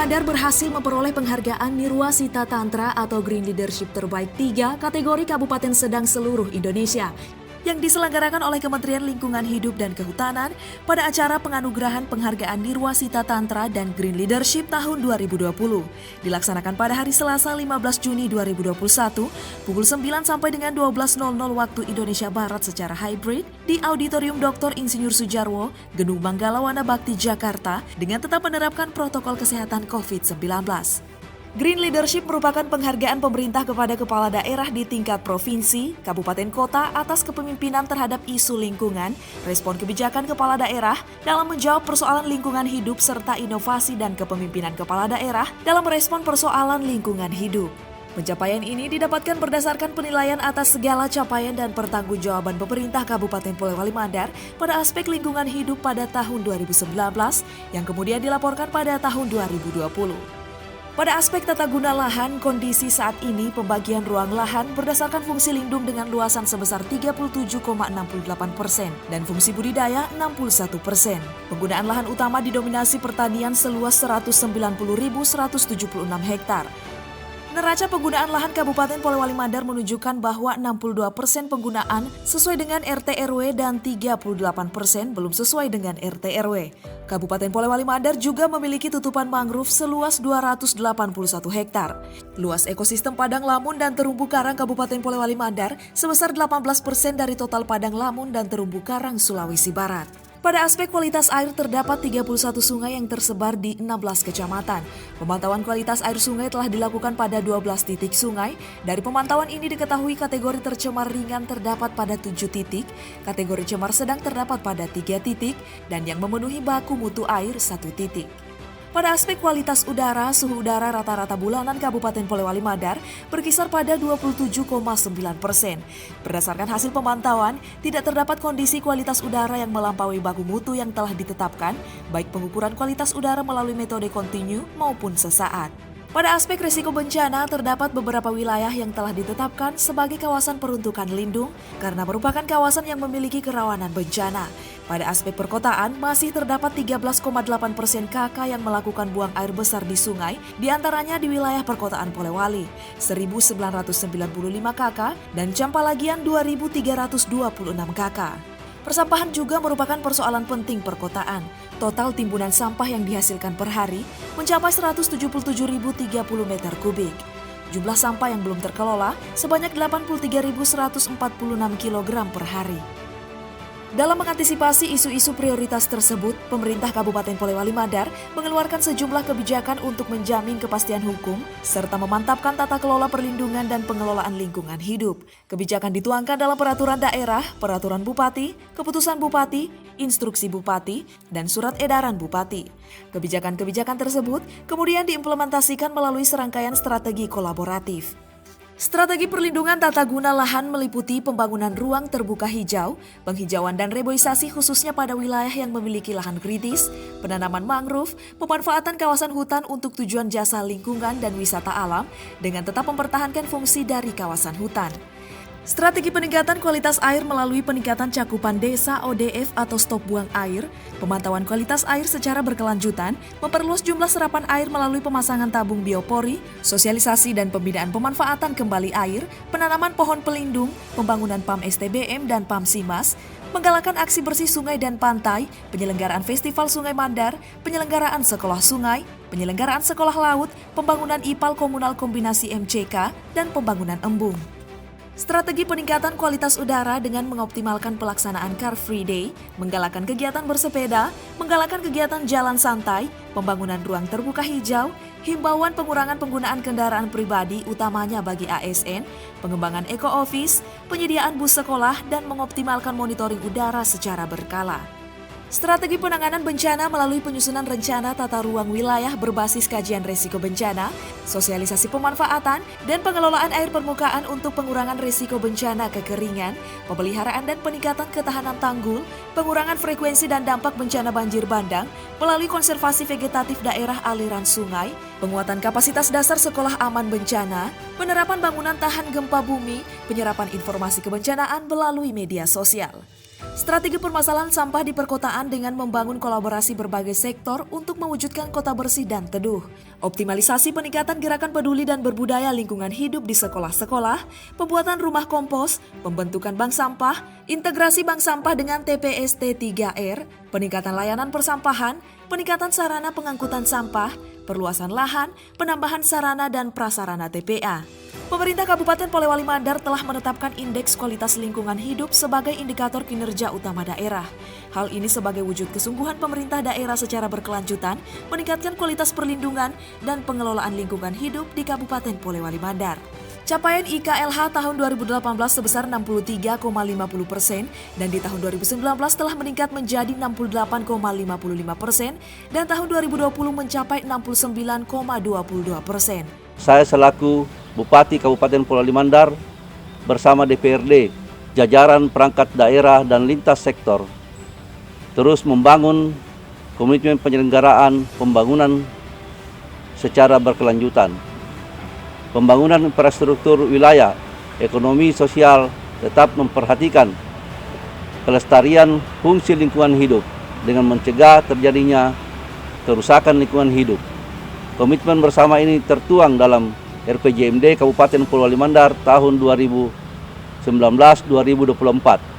Mandar berhasil memperoleh penghargaan Nirwasita Tantra atau Green Leadership Terbaik 3 kategori Kabupaten Sedang seluruh Indonesia yang diselenggarakan oleh Kementerian Lingkungan Hidup dan Kehutanan pada acara penganugerahan penghargaan Nirwasita Tantra dan Green Leadership tahun 2020. Dilaksanakan pada hari Selasa 15 Juni 2021 pukul 9 sampai dengan 12.00 waktu Indonesia Barat secara hybrid di Auditorium Dr. Insinyur Sujarwo, Gedung Manggala Wana Bakti, Jakarta dengan tetap menerapkan protokol kesehatan COVID-19. Green Leadership merupakan penghargaan pemerintah kepada kepala daerah di tingkat provinsi, kabupaten kota atas kepemimpinan terhadap isu lingkungan, respon kebijakan kepala daerah dalam menjawab persoalan lingkungan hidup serta inovasi dan kepemimpinan kepala daerah dalam merespon persoalan lingkungan hidup. Pencapaian ini didapatkan berdasarkan penilaian atas segala capaian dan pertanggungjawaban pemerintah Kabupaten Polewali Mandar pada aspek lingkungan hidup pada tahun 2019 yang kemudian dilaporkan pada tahun 2020. Pada aspek tata guna lahan, kondisi saat ini pembagian ruang lahan berdasarkan fungsi lindung dengan luasan sebesar 37,68% dan fungsi budidaya 61%. Penggunaan lahan utama didominasi pertanian seluas 190.176 hektar. Neraca penggunaan lahan Kabupaten Polewali Mandar menunjukkan bahwa 62% penggunaan sesuai dengan RT RW dan 38% belum sesuai dengan RT RW. Kabupaten Polewali Mandar juga memiliki tutupan mangrove seluas 281 hektar. Luas ekosistem padang lamun dan terumbu karang Kabupaten Polewali Mandar sebesar 18% dari total padang lamun dan terumbu karang Sulawesi Barat. Pada aspek kualitas air terdapat 31 sungai yang tersebar di 16 kecamatan. Pemantauan kualitas air sungai telah dilakukan pada 12 titik sungai. Dari pemantauan ini diketahui kategori tercemar ringan terdapat pada 7 titik, kategori cemar sedang terdapat pada 3 titik, dan yang memenuhi baku mutu air 1 titik. Pada aspek kualitas udara, suhu udara rata-rata bulanan Kabupaten Polewali Mandar berkisar pada 27,9%. Berdasarkan hasil pemantauan, tidak terdapat kondisi kualitas udara yang melampaui baku mutu yang telah ditetapkan, baik pengukuran kualitas udara melalui metode kontinu maupun sesaat. Pada aspek risiko bencana, terdapat beberapa wilayah yang telah ditetapkan sebagai kawasan peruntukan lindung karena merupakan kawasan yang memiliki kerawanan bencana. Pada aspek perkotaan, masih terdapat 13,8% KK yang melakukan buang air besar di sungai, diantaranya di wilayah perkotaan Polewali, 1.995 KK, dan Campalagian 2.326 KK. Persampahan juga merupakan persoalan penting perkotaan. Total timbunan sampah yang dihasilkan per hari mencapai 177.030 meter kubik. Jumlah sampah yang belum terkelola sebanyak 83.146 kg per hari. Dalam mengantisipasi isu-isu prioritas tersebut, pemerintah Kabupaten Polewali Mandar mengeluarkan sejumlah kebijakan untuk menjamin kepastian hukum serta memantapkan tata kelola perlindungan dan pengelolaan lingkungan hidup. Kebijakan dituangkan dalam peraturan daerah, peraturan bupati, keputusan bupati, instruksi bupati, dan surat edaran bupati. Kebijakan-kebijakan tersebut kemudian diimplementasikan melalui serangkaian strategi kolaboratif. Strategi perlindungan tata guna lahan meliputi pembangunan ruang terbuka hijau, penghijauan dan reboisasi khususnya pada wilayah yang memiliki lahan kritis, penanaman mangrove, pemanfaatan kawasan hutan untuk tujuan jasa lingkungan dan wisata alam dengan tetap mempertahankan fungsi dari kawasan hutan. Strategi peningkatan kualitas air melalui peningkatan cakupan desa ODF atau stop buang air, pemantauan kualitas air secara berkelanjutan, memperluas jumlah serapan air melalui pemasangan tabung biopori, sosialisasi dan pembinaan pemanfaatan kembali air, penanaman pohon pelindung, pembangunan PAM STBM dan PAM SIMAS, menggalakkan aksi bersih sungai dan pantai, penyelenggaraan Festival Sungai Mandar, penyelenggaraan sekolah sungai, penyelenggaraan sekolah laut, pembangunan IPAL komunal kombinasi MCK, dan pembangunan embung. Strategi peningkatan kualitas udara dengan mengoptimalkan pelaksanaan Car Free Day, menggalakkan kegiatan bersepeda, menggalakkan kegiatan jalan santai, pembangunan ruang terbuka hijau, himbauan pengurangan penggunaan kendaraan pribadi utamanya bagi ASN, pengembangan eco-office, penyediaan bus sekolah, dan mengoptimalkan monitoring udara secara berkala. Strategi penanganan bencana melalui penyusunan rencana tata ruang wilayah berbasis kajian risiko bencana, sosialisasi pemanfaatan, dan pengelolaan air permukaan untuk pengurangan risiko bencana kekeringan, pemeliharaan dan peningkatan ketahanan tanggul, pengurangan frekuensi dan dampak bencana banjir bandang melalui konservasi vegetatif daerah aliran sungai, penguatan kapasitas dasar sekolah aman bencana, penerapan bangunan tahan gempa bumi, penyerapan informasi kebencanaan melalui media sosial. Strategi permasalahan sampah di perkotaan dengan membangun kolaborasi berbagai sektor untuk mewujudkan kota bersih dan teduh. Optimalisasi peningkatan gerakan peduli dan berbudaya lingkungan hidup di sekolah-sekolah, pembuatan rumah kompos, pembentukan bank sampah, integrasi bank sampah dengan TPST 3R, peningkatan layanan persampahan, peningkatan sarana pengangkutan sampah, perluasan lahan, penambahan sarana dan prasarana TPA. Pemerintah Kabupaten Polewali Mandar telah menetapkan Indeks Kualitas Lingkungan Hidup sebagai indikator kinerja utama daerah. Hal ini sebagai wujud kesungguhan pemerintah daerah secara berkelanjutan meningkatkan kualitas perlindungan dan pengelolaan lingkungan hidup di Kabupaten Polewali Mandar. Capaian IKLH tahun 2018 sebesar 63,50% dan di tahun 2019 telah meningkat menjadi 68,55% dan tahun 2020 mencapai 69,22%. Saya selaku Bupati Kabupaten Polewali Mandar bersama DPRD, jajaran perangkat daerah dan lintas sektor terus membangun komitmen penyelenggaraan pembangunan secara berkelanjutan. Pembangunan infrastruktur wilayah, ekonomi sosial tetap memperhatikan kelestarian fungsi lingkungan hidup dengan mencegah terjadinya kerusakan lingkungan hidup. Komitmen bersama ini tertuang dalam RPJMD Kabupaten Polewali Mandar tahun 2019-2024.